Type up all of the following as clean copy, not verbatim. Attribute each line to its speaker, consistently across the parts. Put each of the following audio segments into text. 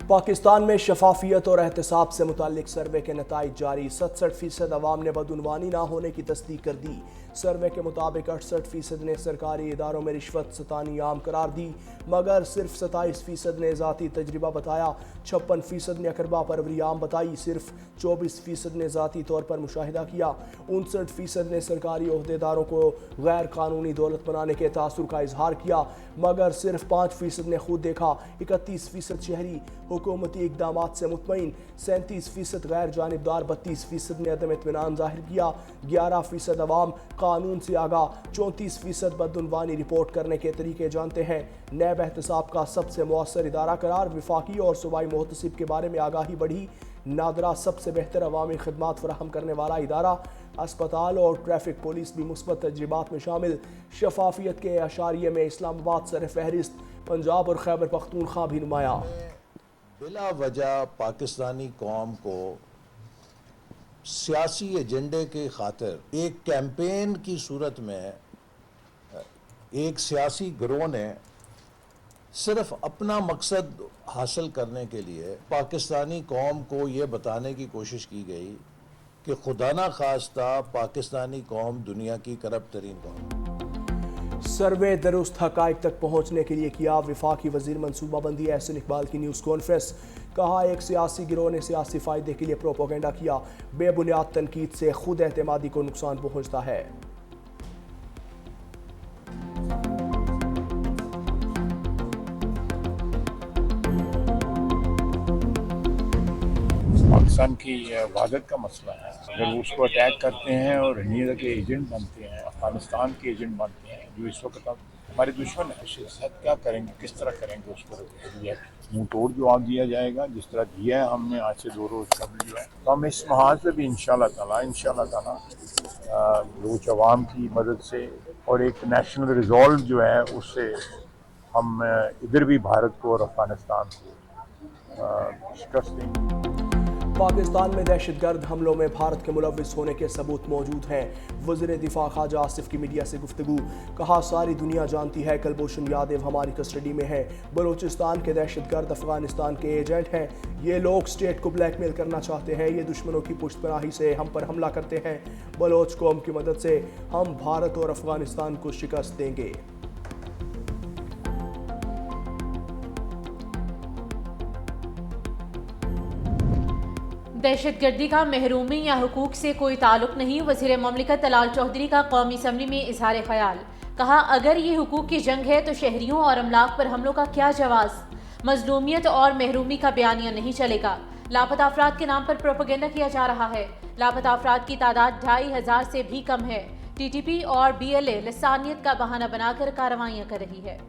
Speaker 1: पाकिस्तान में शफाफियत और एहतसाब से मुताल्लिक सर्वे के नताइज जारी। 67% अवाम ने बदउनवानी ना होने की तस्दीक कर दी। सर्वे के मुताबिक 68% ने सरकारी इदारों में रिश्वत सतानी आम करार दी, मगर सिर्फ 27% ने ज़ाती तजर्बा बताया। 56% ने अकरबा परवरी आम बताई। सिर्फ 24% ने ज़ाती तौर पर मुशाहिदा किया। 59% ने सरकारी ओहदेदारों को गैर कानूनी दौलत बनाने के तासुर का इजहार किया, मगर सिर्फ 5% ने खुद देखा। 31% शहरी हुकूमती इकदामात से मुतमईन। 37% गैर जानिबदार। 32% ने अदम इत्मीनान जाहिर किया। 11% अवाम कानून से आगाह। 34% बदउनवानी रिपोर्ट करने के तरीके जानते हैं। नैब एहतसाब का सबसे मुअस्सर इदारा करार। विफाकी और सूबाई मुहतसिब के बारे में आगाही बढ़ी। नादरा सबसे बेहतर अवामी खदमात फराहम करने वाला इदारा। अस्पताल और ट्रैफिक पुलिस भी मुस्बत तजर्बात में शामिल। शफाफियत के अशारिये में इस्लामाबाद सर फहरिस्त। पंजाब और खैबर पख्तूनख्वा भी नुमाया।
Speaker 2: बिला वजह पाकिस्तानी कौम को सियासी एजेंडे के खातिर एक कैंपेन की सूरत में एक सियासी गिरोह ने सिर्फ अपना मकसद हासिल करने के लिए पाकिस्तानी कौम को ये बताने की कोशिश की गई कि खुदा ना खास्ता पाकिस्तानी कौम दुनिया की करप्ट तरीन कौम।
Speaker 1: सर्वे दुरुस्त हकाइक तक पहुंचने के लिए किया वफाकी वजीर मनसूबाबंदी एहसन इकबाल की न्यूज़ कॉन्फ्रेंस। कहा एक सियासी गिरोह ने सियासी फ़ायदे के लिए प्रोपोगेंडा किया। बेबुनियाद तनकीद से खुद एतमादी को नुकसान पहुंचता है।
Speaker 3: पाकिस्तान की वादत का मसला है। अगर उसको अटैक करते हैं और इंडिया के एजेंट बनते हैं, अफगानिस्तान के एजेंट बनते हैं, जो इस वक्त हमारे दुश्मन है, क्या करेंगे, किस तरह करेंगे उस पर मुँह तोड़ जवाब दिया जाएगा। जिस तरह दिया है हमने आज से 2 रोज़ कबल जो है, तो हम इस महाज से भी इंशाल्लाह ताला लोच अवाम की मदद से और एक नेशनल रिजॉल्व जो है उससे हम इधर भी भारत को और अफगानिस्तान को शिकस्त देंगे।
Speaker 1: पाकिस्तान में दहशतगर्द हमलों में भारत के मुलव्विस होने के सबूत मौजूद हैं। वज़ीर दिफा ख्वाजा आसिफ की मीडिया से गुफ्तगू। कहा सारी दुनिया जानती है कुलभूषण यादव हमारी कस्टडी में है। बलूचिस्तान के दहशतगर्द अफगानिस्तान के एजेंट हैं। ये लोग स्टेट को ब्लैकमेल करना चाहते हैं। ये दुश्मनों की पुष्टपनाही से हम पर हमला करते हैं। बलोच कौम की मदद से हम भारत और अफगानिस्तान को शिकस्त देंगे।
Speaker 4: दहशतगर्दी का महरूमी या हुकूक से कोई ताल्लुक नहीं। वज़ीर ममलिकत तलाल चौधरी का कौमी असम्बली में इजहार ख्याल। कहा अगर ये हुकूक की जंग है तो शहरियों और अमलाक पर हमलों का क्या जवाब। मजलूमियत और महरूमी का बयानिया नहीं चलेगा। लापता अफराद के नाम पर प्रोपेगेंडा किया जा रहा है। लापता अफराद की तादाद 2500 से भी कम है। TTP और BLA लिसानियत का बहाना बनाकर कार्रवाइयाँ कर रही है।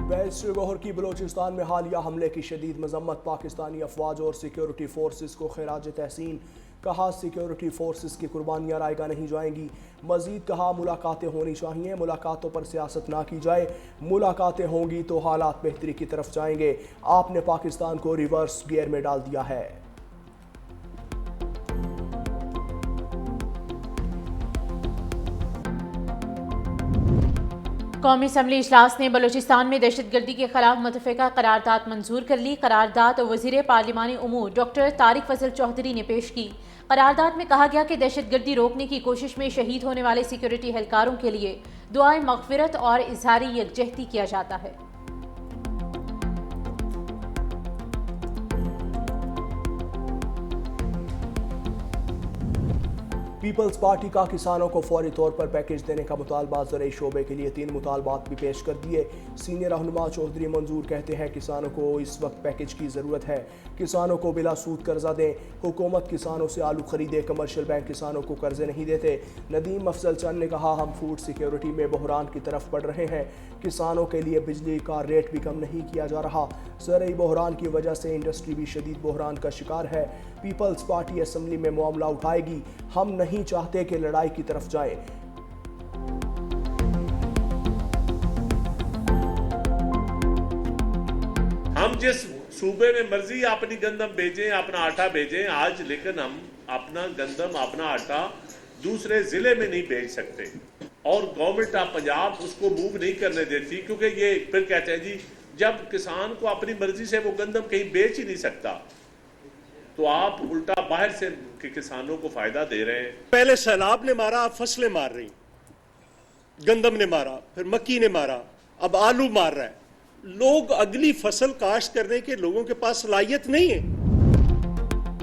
Speaker 1: बैरिस्टर गौहर की बलूचिस्तान में हालिया हमले की शदीद मजम्मत। पाकिस्तानी अफवाज और सिक्योरिटी फोर्सेस को खिराज तहसीन। कहा सिक्योरिटी फोर्सेस की कुर्बानियाँ रायगा नहीं जाएंगी। मजीद कहा मुलाकातें होनी चाहिए, मुलाकातों पर सियासत ना की जाए। मुलाकातें होंगी तो हालात बेहतरी की तरफ जाएंगे। आपने पाकिस्तान को रिवर्स गियर में डाल दिया है।
Speaker 4: कौमी असम्बली इजलास ने बलूचिस्तान में दहशतगर्दी के खिलाफ मुतफ़िका करारदाद मंजूर कर ली। करारदाद वज़ीर पार्लिमानी उमूर डॉक्टर तारिक फजल चौधरी ने पेश की। करारदाद में कहा गया कि दहशतगर्दी रोकने की कोशिश में शहीद होने वाले सिक्योरिटी एहलकारों के लिए दुआए मग़फ़िरत और इज़हारी यकजहती किया जाता है।
Speaker 1: पीपल्स पार्टी का किसानों को फौरी तौर पर पैकेज देने का मुतालबा। ज़रई शोबे के लिए 3 मुतालबात भी पेश कर दिए। सीनियर रहनुमा चौधरी मंजूर कहते हैं किसानों को इस वक्त पैकेज की ज़रूरत है। किसानों को बिला सूद कर्जा दें। हुकूमत किसानों से आलू खरीदे। कमर्शियल बैंक किसानों को कर्जे नहीं देते। नदीम अफजल चंद ने कहा हम फूड सिक्योरिटी में बहरान की तरफ बढ़ रहे हैं। किसानों के लिए बिजली का रेट भी कम नहीं किया जा रहा। ज़रई बहरान की वजह से इंडस्ट्री भी शदीद बहरान का शिकार है। पीपल्स पार्टी असम्बली में मामला उठाएगी। हम नहीं चाहते कि लड़ाई की तरफ जाए।
Speaker 5: हम जिस सूबे में मर्जी अपनी गंदम भेजें, अपना आटा भेजें आज, लेकिन हम अपना गंदम अपना आटा दूसरे जिले में नहीं भेज सकते। और गवर्नमेंट ऑफ पंजाब उसको मूव नहीं करने देती, क्योंकि ये फिर कहते हैं जी जब किसान को अपनी मर्जी से वो गंदम कहीं बेच ही नहीं सकता तो आप उल्टा बाहर से किसानों को फायदा दे रहे हैं।
Speaker 6: पहले सैलाब ने मारा, अब फसलें मार रही, गंदम ने मारा, फिर मक्की ने मारा, अब आलू मार रहा है। लोग अगली फसल काश्त करने के लोगों के पास सलाहियत नहीं है।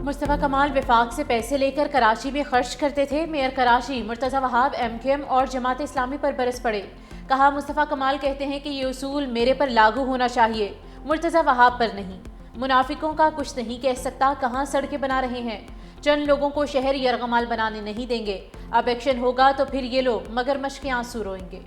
Speaker 4: मुस्तफ़ा कमाल विफाक से पैसे लेकर कराची में खर्च करते थे। मेयर कराची मुर्तज़ा वहाब MKM और जमात इस्लामी पर बरस पड़े। कहा मुस्तफ़ा कमाल कहते हैं कि ये उसूल मेरे पर लागू होना चाहिए, मुर्तज़ा वहाब पर नहीं। मुनाफिकों का कुछ नहीं कह सकता, कहाँ सड़कें बना रहे हैं। चंद लोगों को शहर यरगमाल बनाने नहीं देंगे। अब एक्शन होगा तो फिर ये लोग मगरमच्छ के आंसू रोएंगे।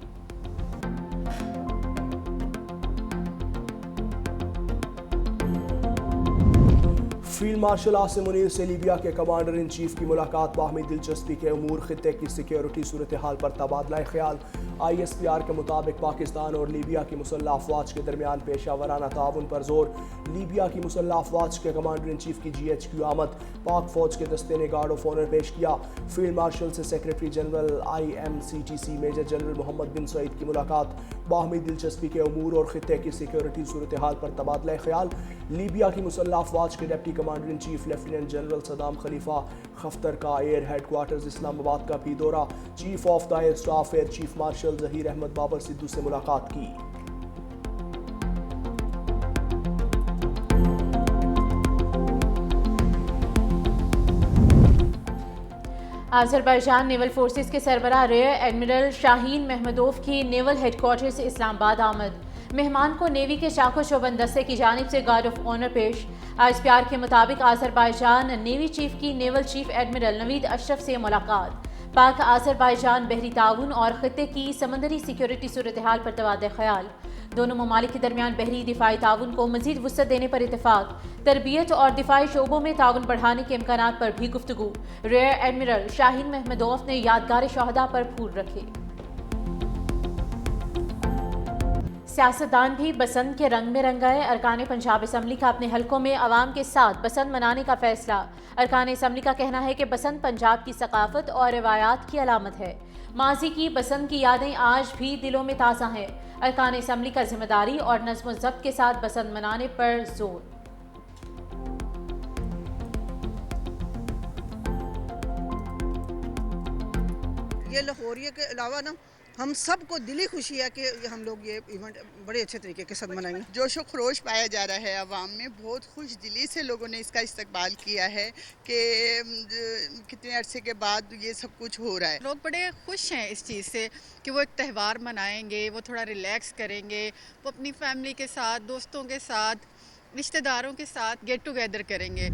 Speaker 1: फील्ड मार्शल आसिम मुनीर से लीबिया के कमांडर इन चीफ की मुलाकात। बाहमी दिलचस्पी के उमूर, खित्ते की सिक्योरिटी सूरत हाल पर तबादला ख्याल। ISPR के मुताबिक पाकिस्तान और लीबिया की मुसल्लह अफवाज के दरमियान पेशा वराना ताउन पर जोर। लीबिया की मुसल्लह अफवाज के कमांडर इन चीफ की GHQ आमद। पाक फौज के दस्ते ने गार्ड ऑफ ऑनर पेश किया। फील्ड मार्शल से secretary general IMCTC major general Mohammed bin Saeed की मुलाकात। बाहमी दिलचस्पी के उमूर और खित्ते की सिक्योरिटी सूरत हाल पर तबादला ख्याल। लीबिया की मुसल्लह अफवाज के deputy commander in chief lieutenant general Saddam Khalifa Haftar का एयर हेडक्वार्टर्स इस्लामाबाद का भी दौरा। Chief of the air staff air chief marshal Zaheer Ahmed Babar Sidhu से मुलाकात की।
Speaker 4: आज़रबाईजान नेवल फोर्सेस के सरबराह रेयर एडमिरल शाहीन महमदोव की नेवल हेडक्वार्टर्स इस्लामाबाद आमद। मेहमान को नेवी के चाको चौबंद दस्ते की जानिब से गार्ड ऑफ ऑनर पेश। ISPR के मुताबिक आज़रबाईजान नेवी चीफ की naval chief admiral Naveed Ashraf से मुलाकात। पाक आज़रबाईजान बहरी ताउन और खित्ते की समंदरी सिक्योरिटी सूरत हाल पर तबादला ख्याल। दोनों ममालिक के दरमियान बहरी दिफाई ताउन को मजीद वुसअत देने पर इतफाक। तरबियत और दिफाई शोबों में ताउन बढ़ाने के इम्कानात पर भी गुफ्तगू। रेयर एडमिरल शाहीन महमदोव ने यादगार शहदा पर फूल रखे। सियासतदान भी बसंत के रंग में रंगाए। अरकान पंजाब असम्बली का अपने हलकों में अवाम के साथ बसंत मनाने का फैसला। अरकान असम्बली का कहना है कि बसंत पंजाब की सकाफत और रिवायात की अलामत है। माजी की बसंत की यादें आज भी दिलों में ताज़ा हैं। अरकान असम्बली का जिम्मेदारी और नज़्म व ज़ब्त के साथ बसंत मनाने पर जोर।
Speaker 7: ये लाहौरिया के अलावा ना हम सबको दिली खुशी है कि हम लोग ये इवेंट बड़े अच्छे तरीके के साथ मनाएंगे।
Speaker 8: जोश व खरोश पाया जा रहा है अवाम में, बहुत खुश दिली से लोगों ने इसका इस्तकबाल किया है कि कितने अरसे के बाद ये सब कुछ हो रहा है।
Speaker 9: लोग बड़े खुश हैं इस चीज़ से कि वो एक त्यौहार मनाएंगे, वो थोड़ा रिलैक्स करेंगे, वो अपनी फैमिली के साथ, दोस्तों के साथ, रिश्तेदारों के साथ गेट टुगेदर करेंगे।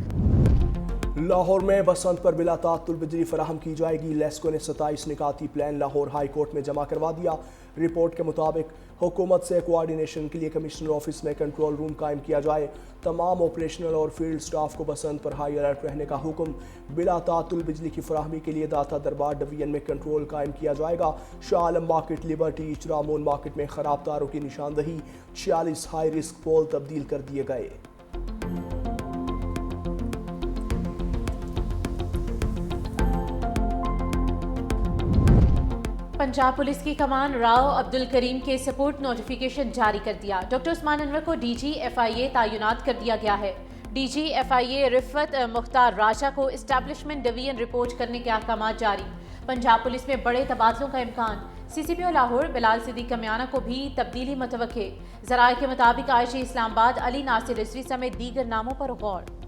Speaker 1: लाहौर में बसंत पर बिला ताअत्तुल बिजली फराहम की जाएगी। लेस्को ने 27 निकाती प्लान लाहौर हाई कोर्ट में जमा करवा दिया। रिपोर्ट के मुताबिक हुकूमत से कोऑर्डिनेशन के लिए कमिश्नर ऑफिस में कंट्रोल रूम कायम किया जाए। तमाम ऑपरेशनल और फील्ड स्टाफ को बसंत पर हाई अलर्ट रहने का हुक्म। बिला ताअत्तुल बिजली की फराहमी के लिए दाता दरबार डिवीजन में कंट्रोल कायम किया जाएगा। Shah Alam market, liberty, इचरामोन market में खराब तारों की निशानदही। 46 हाई रिस्क पोल तब्दील कर दिए गए।
Speaker 4: पंजाब पुलिस की कमान राव अब्दुल करीम के सपोर्ट नोटिफिकेशन जारी कर दिया। डॉक्टर उस्मान अनवर को DG FIA तैनात कर दिया गया है। DG FIA रिफत मुख्तार राजा को इस्टेब्लिशमेंट डिवीजन रिपोर्ट करने के अहकाम जारी। पंजाब पुलिस में बड़े तबादलों का इम्कान। CCPO लाहौर बिलाल सिद्दीक कमियाना को भी तब्दीली मुतवक्के। ज़राए के मुताबिक IG इस्लामाबाद अली नासिर रिजवी समेत दीगर नामों पर गौर।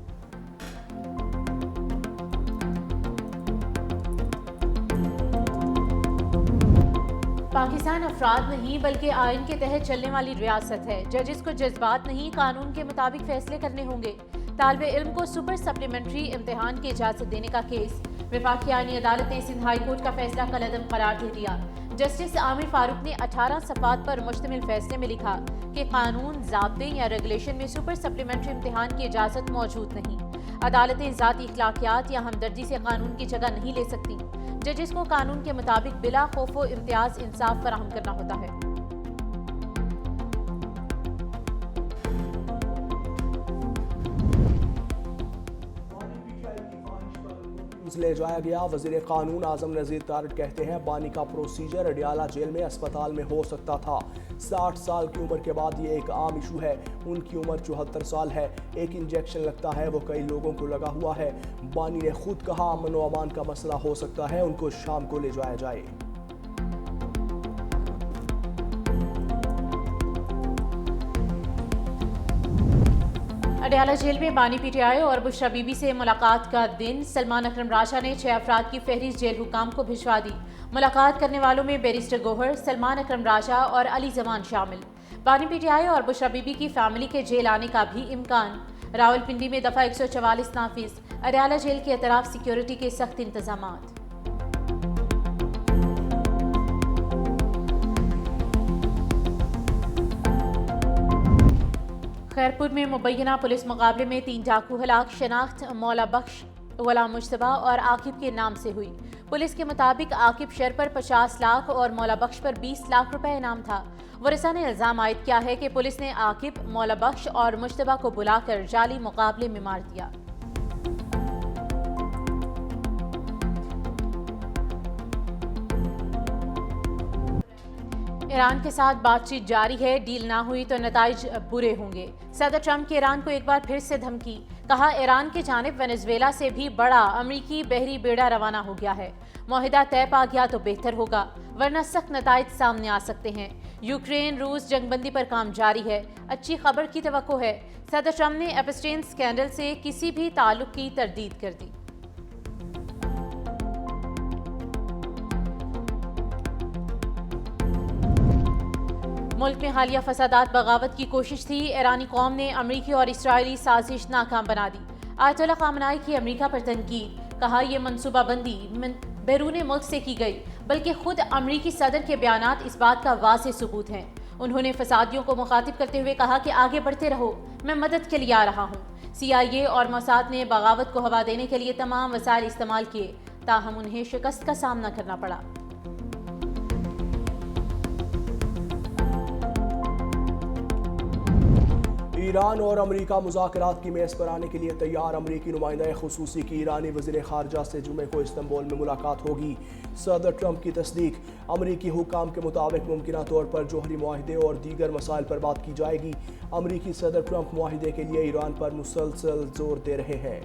Speaker 4: पाकिस्तान अफराद नहीं बल्कि आइन के तहत चलने वाली रियासत है। जजेस को जज्बात नहीं, कानून के मुताबिक फैसले करने होंगे। तालिबे इल्म को सुपर सप्लीमेंट्री इम्तिहान की इजाज़त देने का केस। वफाकी आईनी अदालत ने सिंध हाई कोर्ट का फैसला कलअदम करार दे दिया। जस्टिस आमिर फारूक ने 18 सफ़ात पर मुश्तमिल फैसले में लिखा कि कानून, ज़ाब्ते या रेगुलेशन में सुपर सप्लीमेंट्री इम्तिहान की इजाज़त मौजूद नहीं। अदालतें ज़ाती इख्लाकियात या हमदर्दी से कानून की जगह नहीं ले सकती। जजेस को कानून के मुताबिक बिला खौफो इम्तियाज इंसाफ फराहम करना होता है।
Speaker 1: रोड्स ले जाया गया। वजीर कानून आजम नज़ीर तारड़ कहते हैं बानी का प्रोसीजर अडियाला जेल में अस्पताल में हो सकता था। 60 साल की उम्र के बाद ये एक आम इशू है। उनकी उम्र 74 साल है। एक इंजेक्शन लगता है, वो कई लोगों को लगा हुआ है। बानी ने खुद कहा अमन व अमान का मसला हो सकता है, उनको शाम को ले जाया जाए।
Speaker 4: अडियाला जेल में बानी पीटीआई और बुशरा बीबी से मुलाकात का दिन। सलमान अकरम राजा ने 6 अफराद की फहरिस्त जेल हुकाम को भिजवा दी। मुलाकात करने वालों में बैरिस्टर गोहर, सलमान अकरम राजा और अली जमान शामिल। बानी पीटीआई और बुशरा बीबी की फैमिली के जेल आने का भी इम्कान। रावलपिंडी में दफा 144 नाफिज। अडियाला जेल के अतराफ सिक्योरिटी के सख्त इंतजामात। खैरपुर में मुबैना पुलिस मुकाबले में 3 डाकू हलाक। शनाख्त मौला बख्श, गुलाम मुश्तबा और आकिब के नाम से हुई। पुलिस के मुताबिक आकिब शर पर 50 लाख और मौला बख्श पर 20 लाख रुपए इनाम था। वरिसा ने इल्जाम आयद किया है कि पुलिस ने आकिब, मौला बख्श और मुश्तबा को बुलाकर जाली मुकाबले में मार दिया। ईरान के साथ बातचीत जारी है। डील ना हुई तो नताइज बुरे होंगे। सदर ट्रंप की ईरान को एक बार फिर से धमकी। कहा ईरान की जानिब वेनेजुएला से भी बड़ा अमरीकी बहरी बेड़ा रवाना हो गया है। मुआहिदा तय पा गया तो बेहतर होगा, वरना सख्त नताइज सामने आ सकते हैं। यूक्रेन रूस जंगबंदी पर काम जारी है। अच्छी खबर की तवक्को है। सदर ट्रंप ने एपस्टीन स्कैंडल से किसी भी ताल्लुक की तरदीद कर दी। मुल्क में हालिया फसादात बगावत की कोशिश थी। ईरानी कौम ने अमरीकी और इसराइली साजिश नाकाम बना दी। आयतुल्लाह खामनाई की अमरीका पर तनकीद। कहा यह मनसूबाबंदी बैरून मुल्क से की गई, बल्कि खुद अमरीकी सदर के बयानात इस बात का वाज़ेह सबूत हैं। उन्होंने फसादियों को मुखातिब करते हुए कहा कि आगे बढ़ते रहो, मैं मदद के लिए आ रहा हूँ। CIA और मोसाद ने बगावत को हवा देने के लिए तमाम वसाइल इस्तेमाल किए, ताहम उन्हें शिकस्त का सामना करना पड़ा।
Speaker 1: ईरान और अमरीका मुज़ाकरात की मेज़ पर आने के लिए तैयार। अमरीकी नुमाइंदा खुसूसी की ईरानी वज़ीर ख़ारजा से जुमे को इस्तांबुल में मुलाकात होगी। सदर ट्रंप की तस्दीक। अमरीकी हुकाम के मुताबिक मुमकिना तौर पर जोहरी मुआहिदे और दीगर मसाइल पर बात की जाएगी। अमरीकी सदर ट्रंप मुआहिदे के लिए ईरान पर मुसलसल जोर दे रहे हैं।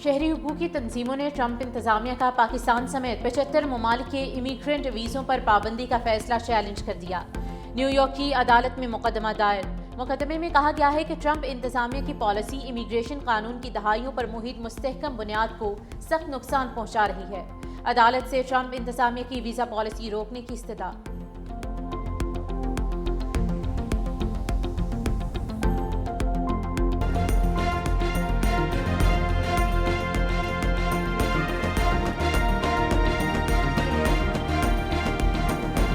Speaker 4: शहरी हुकूकी तंजीमों ने ट्रंप इंतजामिया का पाकिस्तान समेत 75 ममालिक के इमिग्रेंट वीज़ों पर पाबंदी का फैसला चैलेंज कर दिया। न्यूयॉर्क की अदालत में मुकदमा दायर। मुकदमे में कहा गया है कि ट्रंप इंतजामिया की पॉलिसी इमिग्रेशन कानून की दहाइयों पर मुहित मुस्तहकम बुनियाद को सख्त नुकसान पहुंचा रही है। अदालत से ट्रंप इंतजामिया की वीज़ा पॉलिसी रोकने की इस्तदा।